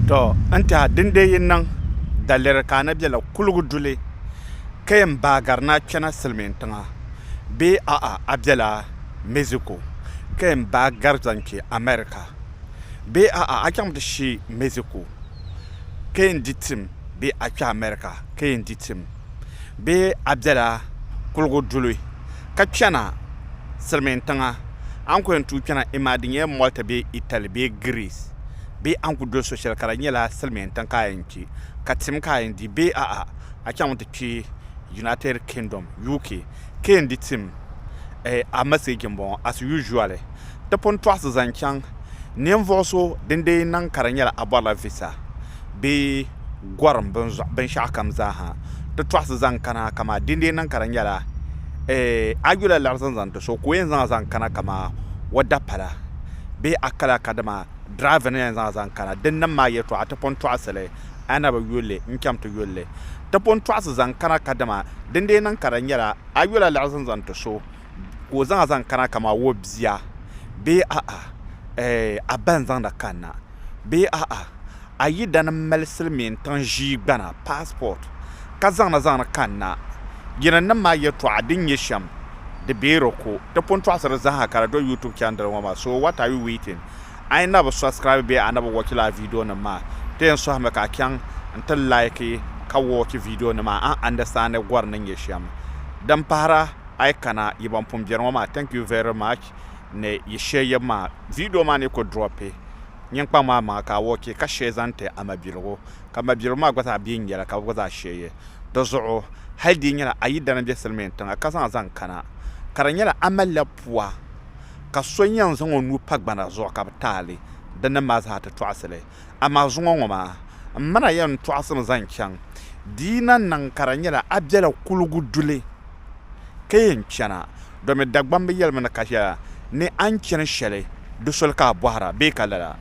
to anta dinde yin nan dalir kana bela kulgu dule kayan bagar na kena silmin tanga be a abdela mexico kayan bagar zanke america be a akam da shi mexico kayan ditim be a ka america kayan ditim be abdela kulgu dule ka kena silmin tanga an ko tu kena imadinye molta be italy be greece be an ku do social karanyela silmin tan kayanki katim kayan di be a kyan da ke united kingdom uk kayan di tim a masegin bon as usual ta pon twas zankan nem voso dinde nan karanyela abala visa be gwaram ben shakam zaha ta twas zankana kama dinde nan karanyela agula larzan zanta so ko yen zan kana kama wadda pala be akala kadama driver ne zan kana den nan ma yeto atapon twasele ana ba yolle nkam to yolle tapon twas zan kana kadama den de nan karanyara agula larzan zanta so ko zan kana kama wobzia be aban zan da kana be ayi dan malsilmin tanji bana passport kazan zan kana gina nan ma yeto adin yesham the Beroko, the Pontras Zaha do YouTube channel. So what are you waiting? I never subscribe be I never watch live video na ma. Then so make a can until like ka watch video na ma understand the warning yesham. Dan para I kana ibam pum jeroma. Thank you very much. Ne ye share ma video man you could drop it. Nyangpa ma ka watch ka share zante amabiro. Ka mabiro ma gwata being yala ka gwata share. Dozo haldi nyala ayida na jesselment nga kasan zan kana. Karanyela amala puwa ka sonyan zango nu pagbana zo ka batali dana mazha ta twasele ama zongo ngoma mana yan twasem zankyang dina nan karanyela abjela kulugu dule kayen chana do me dagbambe yelmana kasha ne an chen shele du sol ka bohara be kala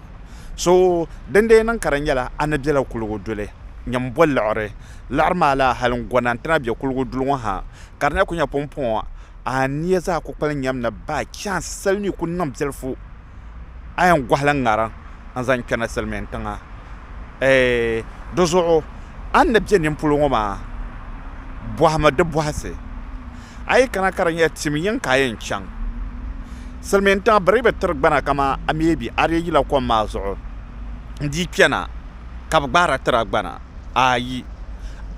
so dende nan karanyela anabjela kulugu dule nyam bollore larma la halon gonantana be kulugu dulwa ha karna kunya pompon aniya za ku kwalin yam na ba chance salni kun nam zelfu ayan gwahlan ngara an zan kana salmen tanga dozo an na jenin pulungo ma bohama de bohase ay kana karanya timiyan kayan chan salmen tanga bare better bana kama amebi are yila ko mazo ndi kena kabara tara bana ayi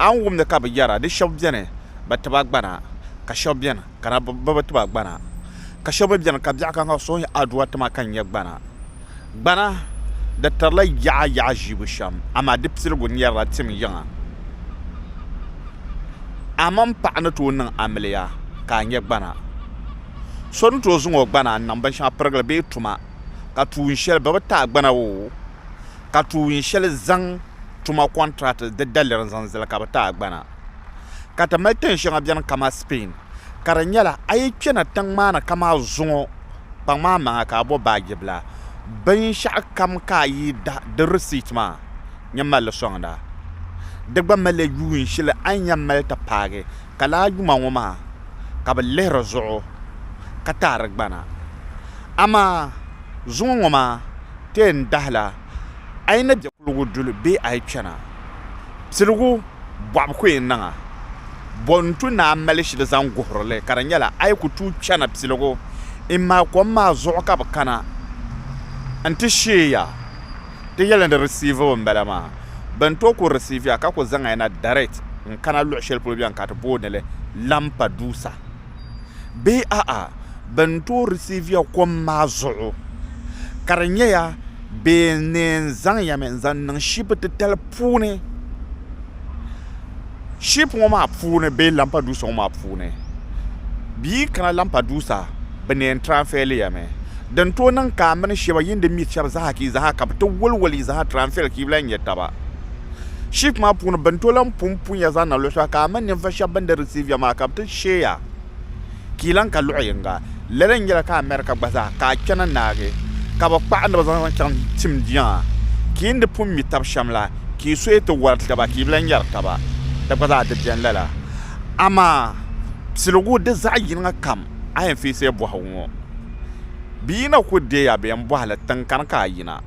an wumda kab yara de shabjane bataba bana ka shobiana kana babatuba gbana ka shobiana ka biaka nga so adwa tama kan ya gbana da tarla ya jibu sham ama dipsil gun yara tim yanga amam pa na to nan amliya ka nya gbana so nto zungo gbana nan ban sha pergal be tuma ka tu shel babata gbana wo ka tu shel zang tuma contract de dalar zanzela ka bata gbana kata malten shanga bian kama Spain karanyala ay kena tangmana kama zongo pangmama ka bo bagibla ben sha kam ka yi da receipt ma nyamal sonda de gba male yuin shile anya malta page kala yuma ngoma ka ba lehro zo katar gbana ama zongo ma ten dahla ay na je kulugu dulu be ay kena silugu bwab ko nanga bontu na malish da zan gohrole karanyala ay ku tu chana psilogo imma ko ma zo ka bakana anti sheya te yala da receiver mbalama banto ko receiver ka ko zanga na direct in kana lu shel problem ka to bonele Lampedusa be banto receiver ko ma zo karanyaya be nen zan ya men zan nan shibata telefone ship ngoma pfune be Lampedusa ngoma pfune bi kana Lampedusa benen transfer ya me dan to nan ka man sheba yinde mi shab za haki za haka to walwali za transfer ki blan yetta ba ship ma pfune ban to lam pumpun ya za na lo ka man ne fa shaban da receive ya ma ka to sheya kilan ka lu'inga leren yela ka America gbaza ka kenan nage ka ba pa anda za kan tim dia kinde pum mi tab shamla ki so eto war ta ba ki blan yarta ba da kwaza da janlala ama silugu da zayin nga kam ayen fi se bo hawo bi na ku de ya be mbo hala tan kan ka yina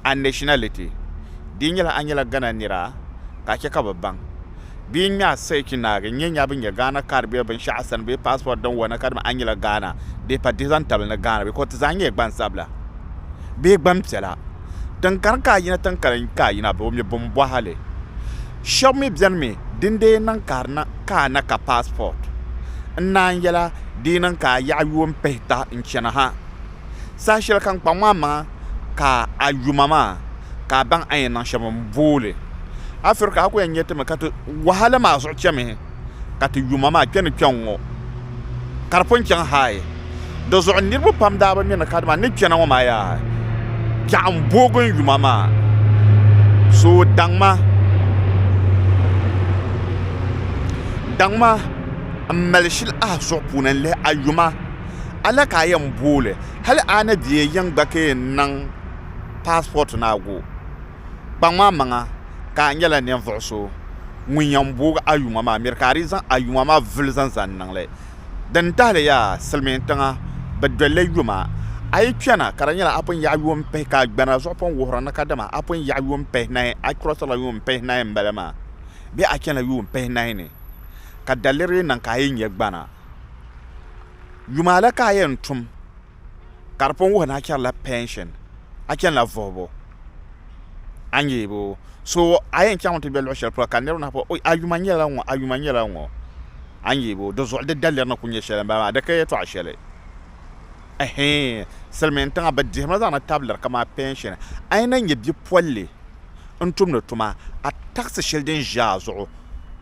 a nationality di nyɛla a nyɛla Ghana nira ka che ka bɛ baŋ bia ŋmɛ sɛki naagi nyɛ nya bin nyɛ Ghana card bɛ binshaɣu sani bɛ passport din wana ka a nyɛla Ghana de pa di zaŋ tabili ni Ghana bɛ ko ti zaŋ nyɛ gbansabila bee gbanpiɛla tinkari ka yina tinkari ka yina bɛ mi bum bɔhali shɛba mi bɛni mi din dee niŋ ka na ka passport n naan yɛla dii niŋ ka yaɣa yuum pihita n chɛna ha saa shɛli kan kpaŋ maa maŋa ka a yuma maa ka a baŋ a yɛn niŋ shɛba n booli Afrika a ku yɛn nyɛ timi ka ti wahala maa zuɣu chɛmi ka ti yuma maa kpɛni kpɛŋ ŋɔ ka di pun chɛŋ haayi di zuɣu niriba pam daa bi mini ka maa ni kpɛna ŋɔ maa yaa piɛɣu n boogi yuma maa so daŋma n mali shili a zuɣu puuni n lihi a yuma ala ka a yɛn booli hali a ni bia yɛn gba ka yɛn niŋ passport naagu kpaŋ maa maŋa ka a nyɛla ninvuɣu so ŋun yɛn boogi a yuma maa miri ka a di zaŋ a yuma maa vuli zaŋ niŋli din tahali yaa silimiin tiŋa bɛ dolila yuma a yi kpɛna ka di nyɛla a pun yaɣa yum pihi ka a gbana zuɣu pun wuhiri ni ka dama a pun yaɣa yum pihi nahi a kurɔsila yum pihi nahi n bala maa bee a chɛna yum pihi nahi ni ka daliri niŋ ka a yi nyɛ gbana yuma la ka a yɛn tum ka di pun wuhi ni a chɛrila pension a chɛnila vuhibu a nyɛ bo so a yɛn chaŋ ti bɛ luɣu shɛli polo ka niriba na po a yuma nyɛla ŋɔ a nyɛ bo di zuɣu di daliri ni ku nyɛ shɛli n bala maa di ka yɛltɔɣa shɛli silimiin tiŋa bɛ dihimi zaŋ na tabili kama pension a yi na nyɛ bipolili n tumdi tuma a taɣisi shɛli din ʒɛ a zuɣu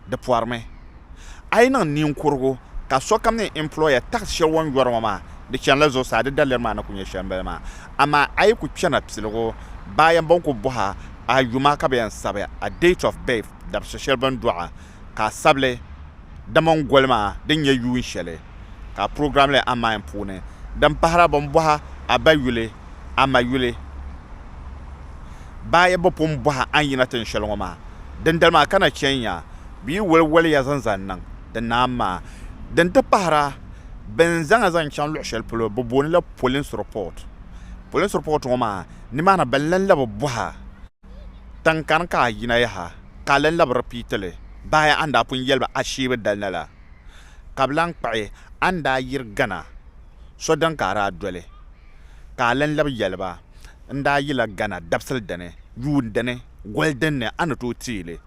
di pɔrimi a yi niŋ ninkurigu ka sokam ni employer taɣisi shɛli wan yɔri ŋɔ maa di chanila zuɣusaa di daliri maa na ku nyɛ shɛli n bala maa amaa a yi ku kpɛna piligu bayan bin ku bɔha a yuma ka bɛ yɛn sabi a date of birth dabisi shɛli bin dɔɣa ka a sabili daman goli maa din nyɛ yuun shɛli ka program li amain puuni din pahara bin bɔha a ba yuli a ma yuli bayan bi pun bɔha an yina tin shɛli ŋɔ maa din dali maa kana chɛnya bi wali ya zan niŋ di naam maa din ti pahara bin zaŋa zaŋ chaŋ luɣu shɛli polo bi booni la police report ŋɔ maa nimaani bin lan la bi bɔha tinkani ka a yina yaha ka a lan la bi repeatili bayan an daa pun yɛli bi a sheebi dali na la ka bi lan kpaɣi an daa yiri Ghana so din ka a daa doli ka a lan labi yɛli ba n daa yila Ghana dabisili dini yuun dini goli din ni a ni tooi teeli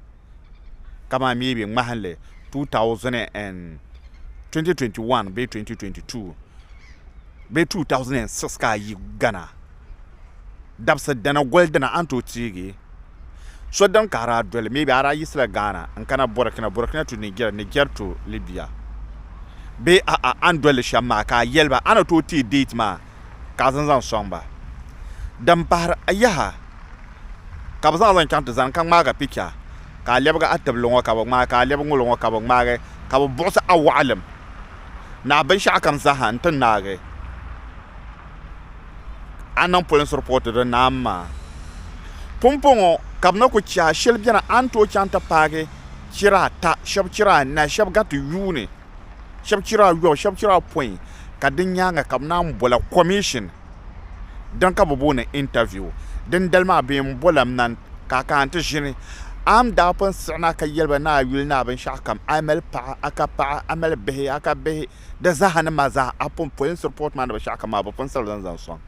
kama maybe ŋmahinli 2021 bee 2022 bee 2006 ka a yi Ghana dabisi dini goli dini a ni tooi teegi so din ka a daa doli maybe a daa yisila Ghana n kana Burkina to Niger to Libya bee an doli shɛm maa ka a yɛli ba a ni tooi tee date maa ka a zaŋ sɔŋ ba din pahari a yaha ka bi zaŋ chaŋ ti zani ka ŋmaaga picha ka a lebigi a tibili ŋɔ ka bi ŋmaagi ka a lebigi ŋuli ŋɔ ka bi ŋmaagi ka bi buɣusi a waɣalim na binshaɣu kam zaha n ti naagi a niŋ police report di naam maa pumpɔŋɔ ka bi na ku chɛha shɛli biɛni a ni tooi chaŋ ti paagi chira ata shɛba chira anahi shɛba gati yuuni shɛba chira ayɔbu shɛba chira apɔin ka di nyaanga ka bi naan bola commission din ka bi booni interview din dali maa bee bola m nan ka kaan ti ʒini am daa pun siɣina ka yɛli ba ni a yuli ni a binshaɣu kam a mali paɣa aka paɣa a mali bihi aka bihi di zaha ni ma zaha a pun police report maa ni binshaɣu kam maa bi pun sali zaŋ sɔŋ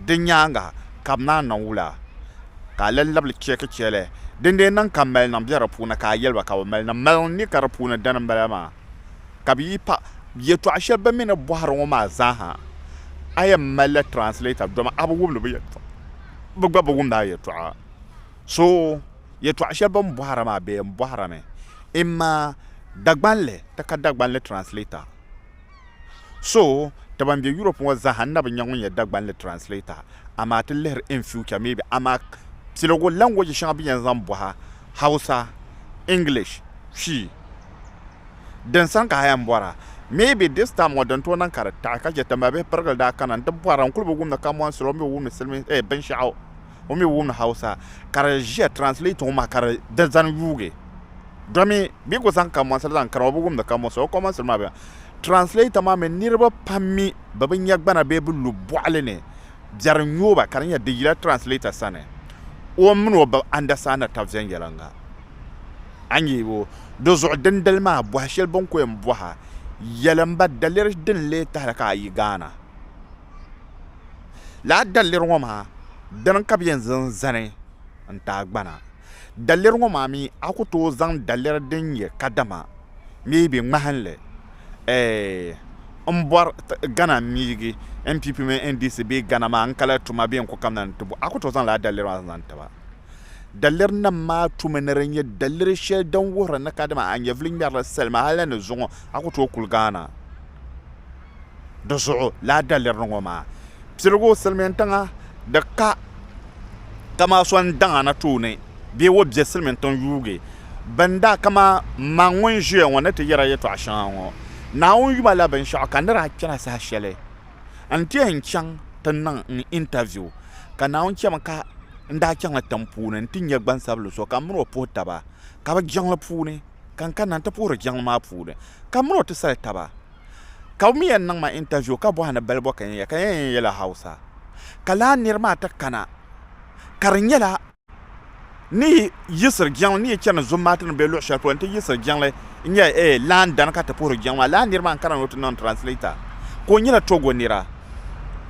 di nyaanga ka bi naan niŋ wula ka a lalabili chɛki chɛli din dee niŋ ka mali niŋ bɛ di puuni ka a yɛli ba ka bi mali niŋ mali ni ka di puuni dani n bala maa ka bi yi pa yɛtɔɣa shɛli bi mini bɔhari ŋɔ maa zaaha a yɛn malila translator dɔma a bi wumdi bi yɛltɔɣa bi gba bi wumdi a yɛltɔɣa so yɛltɔɣa shɛli bin bɔhara maa bee n bɔhara mi imma dagbanli ti ka dagbanli translator so ti ban bɛ Europe ŋɔ zaaha na bi nyɛ ŋun nyɛ dagbanli translator amaa ti lihiri in future maybe amaa piligu language shɛŋa bi yɛn zaŋ bɔha Hausa English shi din san ka a yɛn bɔra maybe this time ŋɔ din tooi niŋ ka di taɣi ka chɛ tama bihi pirigili daa kana n ti bɔra n kuli bi wumdi ka mɔnsili o mi wumdi silimi binshaɣu o mi wumdi Hausa ka di ʒiya translate ŋɔ maa ka di zani yuugi domi bi ku zaŋ ka mɔnsili zaŋ kana o bi wumdi ka mɔnsili o ko mɔnsili maa bɛ translator maa mi niriba pam mi bi nyɛ gbana bee bi lu bɔɣali ni biɛri nyooba ka di nyɛ di yila translator sani o min o ba andasana tavzen yelanga anyi wo do zo dendel ma bo shel bon ko em bo ha yelamba dalir din le ta ka yi gana la dalir ngoma dan ka bien zan zane anta gbana dalir ngoma mi akuto zan dalir din ye kadama mi bi mahanle mbor gana migi MPP me NDC be gana ma ankala tuma bien ko kamnan tubu akuto zan la dalir zan taba dalir na ma tumenere dalir shel dan wora na kadama anya vling yar selma hala ne zongo akuto kulgana do so la dalir ngoma psirgo selmen tanga da ka kama son danga na tune be wo bje selmen ton yuge banda kama mangon je wona te yara yeto ashango na on yuma la ben sha kanara kina sa shele anti en chang tan interview kana on chama ka nda chang la tampune ntinya gban sablu so kamro pota ba ka ba jang la pune kan ta pura jang ma pune kamro to sa taba ka mi en nang ma interview ka bo hana belbo kan ya la hausa kala nirma ta kana karnyala ni yisr jang ni chana zumatin be lo sha point yisr jang le nya land dan ka ta pura jang ma la nirma kan not non translator ko nyila togo nira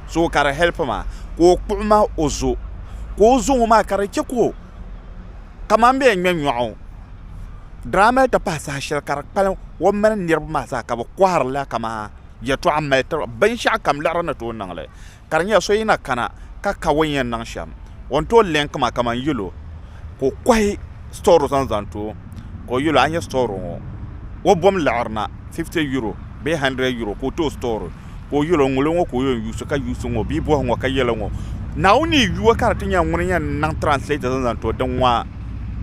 so kara help ma ko kuma ozo ko zo ma kara ke ko kama be nyanyo drama ta pasa shal kara pala wo man nirma ma sa ka ba kwar la kama ya to amma ta ban sha kam la rana to nan le karnya so ina kana ka kawanyan nan sham won to len kama yulo ko kwai store zanzanto ko yulo anya store wo bom larna 50 euro be 100 euro ko to store ko yulo ngulongo ko yo yusu ka yusu ngo bi bo ngo ka yelo ngo nawni yuwa kartin ya ngunya nan translate zanzanto dan wa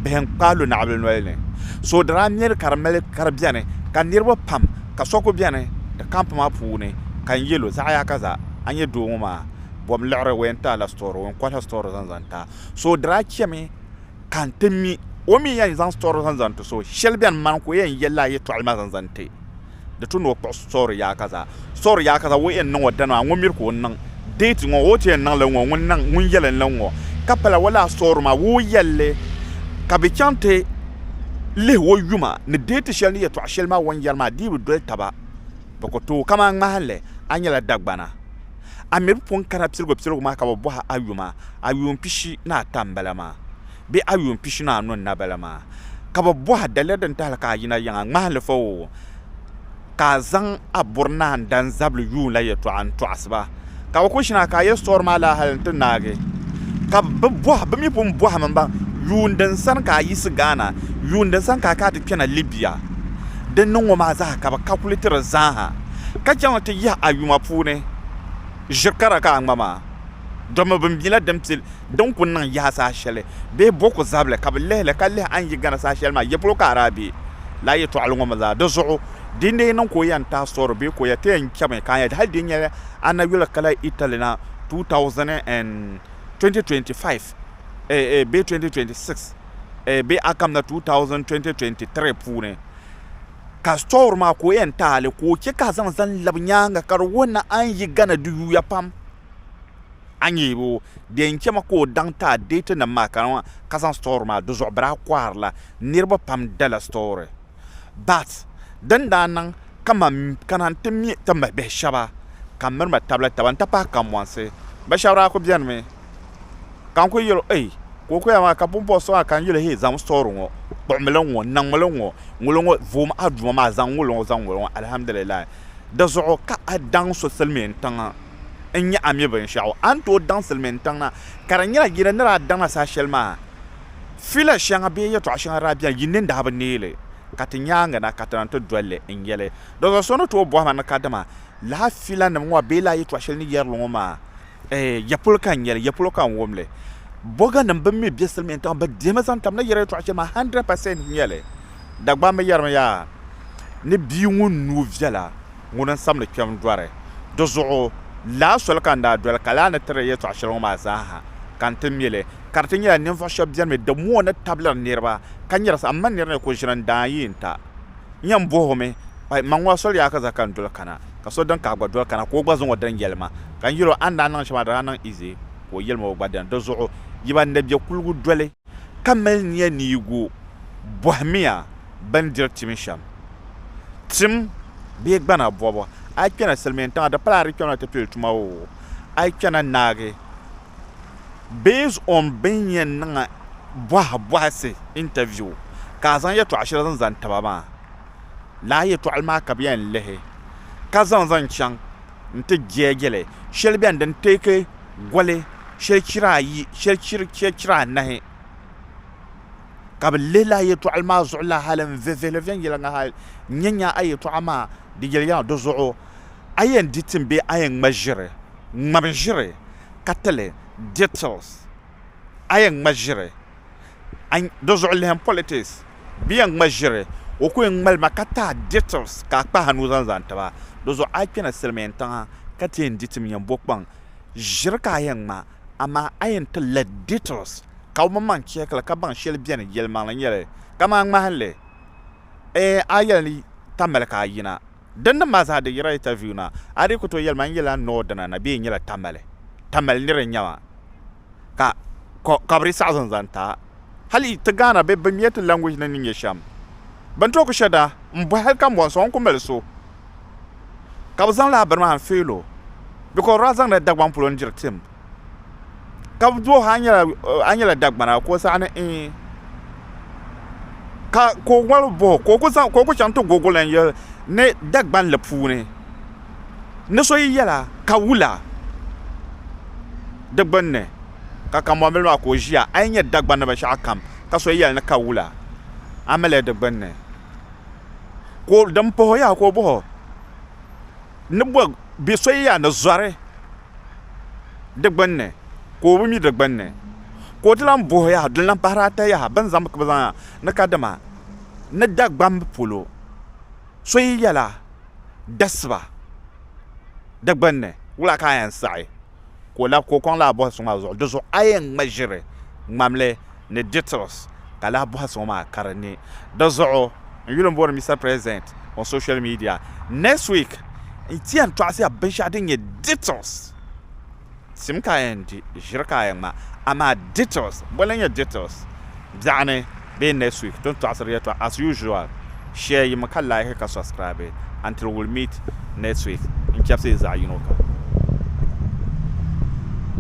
ben palo na abel noele so dra mier karmel karbiane kan nirbo pam ka soko biane da camp ma pune kan yelo za ya kaza anye do ma bom lare wenta la store won kwata store zanzanta so dra cheme kan temi o mi yan zan store zanzanta so shelbian man ko yan yella ye to alma zanzante da tuno ko store ya kaza wo en no wadana ngo mir ko nan date ngo wote nan la ngo nan mun yelen la ngo kapala wala store ma wo yelle kabichante le wo yuma ne date shel ni to shel ma won yarma di do taba bako to kama ngahale anyala dagbana amir pon kara psirgo ma ka bo ha ayum pishi na tambala ma be ayum pishi na non na balama ka bo ha daladan talaka yina yanga ngahale fo ka zan aburna dan zablu yu la yeto an to asba ka ko shina ka ye store ma la hal tin nage ka bo ha mi pon bo ha mamba yundan san ka yi su gana yundan san ka ta kena libya dan non ma za ka ba calculator zaha ka jan ta ya ayuma pune jikara ka ngama doma bambila damtil don kunnan ya sa shele be boko zable ka lele kalle an yi gana sa shele ma yeplo ka arabi la yeto alungo ma za do zo dinde nan ko yan ta soro be ko ya te en kame kan ya hal dinya ana wila kala italy na 2025 be 2026 be akam na 2023 pune ka store ma ko yan tale ko ke ka zan labnyanga kar wona an yi gana du ya pam anyi bo den kema ko danta date na makanwa ka zan store ma do zobra kwarla nirba pam dala store but dan danan kama kanan timi tamba be shaba kamar ma tabla taban tapa kamwanse ba shawra ko bian me kan ko yelo ko ya ma ka pompo so kan yelo he zam store ngo melongo nang melongo ngulongo vom aduma ma zan ngulongo alhamdulillah da zo ka adan social media tanga enya ami ban shawo anto dan social media tanga karanya gira nara dan sa shelma fila shanga be yeto ashanga rabia yinin da ba nele katinyanga na katanto dwelle ingele do so no to bo ma na kadama la fila na mwa be la yeto ashel ni yerlo ma yapul kan womle boga nan ban me biesel men tan ba demazan tam na yere to achema 100% nyele dagba me yarma ya ne bi ngun nu viala ngunan samle kyam dware dozo la sol kan da dwal kala na tere yeto achelo ma zaha kan temyele kartin ya nin fa shop bian me de mo na tablar nirba kan yara amma nirne ko jiran da yinta nyam boho me mangwa sol ya kaza kan dwal kana kaso dan ka gba dwal kana ko gbazon wadan yelma kan yiro anda nan shama da nan izi ko yelma gbadan dozo yiban da biya kulgu dole kamel niya nigo bohmiya bandir timisham tim be gbana bobo ay kena selmenta da palari kena te pil tumawo ay kena nage based on benyen nga bohase interview kazan ya to ashira zan tabama la ya to alma kabiyan lehe kazan zan chang nte gegele shelbian den teke gwale shekira yi shekira nahe kablela ya to alma zu'la halan vevele vyen yela hal nyanya ay to ama digel do zu'o ayen ditimbe ayen majire mabjire katale details ayen majire an do zu'la politics biyan majire o ko en mal makata details ka pa hanu zan taba do zo akena selmenta katin ditim yan bokpan jirka ayen ma ama ayen to le details ka mo man che kala ka ban shel bien yel man yele kama ma halle ayali tamal ka yina dan ma za da yira interview na ari ko to yel man yela no dana na bi yela tamal ni renyawa ka kabri sa zan ta hali ta gana be bamiyatu language na ninye sham ban to ko shada mbo hal kam won so ko melso ka bazan la barman felo because razan da dagban pulon jirtim ka do hanyala dagbana ko sa na ka ko wal bo ko chanto gogolan ye ne dagban le pune ne so yela ka wula dagban ne ka kamamel ma ko jia anya dagban na ba sha kam ka so yela na ka wula amale dagban ne ko dam po ya ko bo ne bo bi so ya na zare dagban ne ko bumi dagban ne ko tilam bo ya dilan parata ya ban zam ka bazan na kadama na dagban pulo so yela dasba dagban ne wula kayan sai ko la ko kon la bo so ma zo do so ayen majire mamle ne details kala bo so ma karane do zo yulum bo Mr. President on social media next week itian to asia ben shading details sim kayan di jirka ma ama details bolen details zane be next week don't to asia to as usual share you makalla ka subscribe until we'll meet next week in chapter is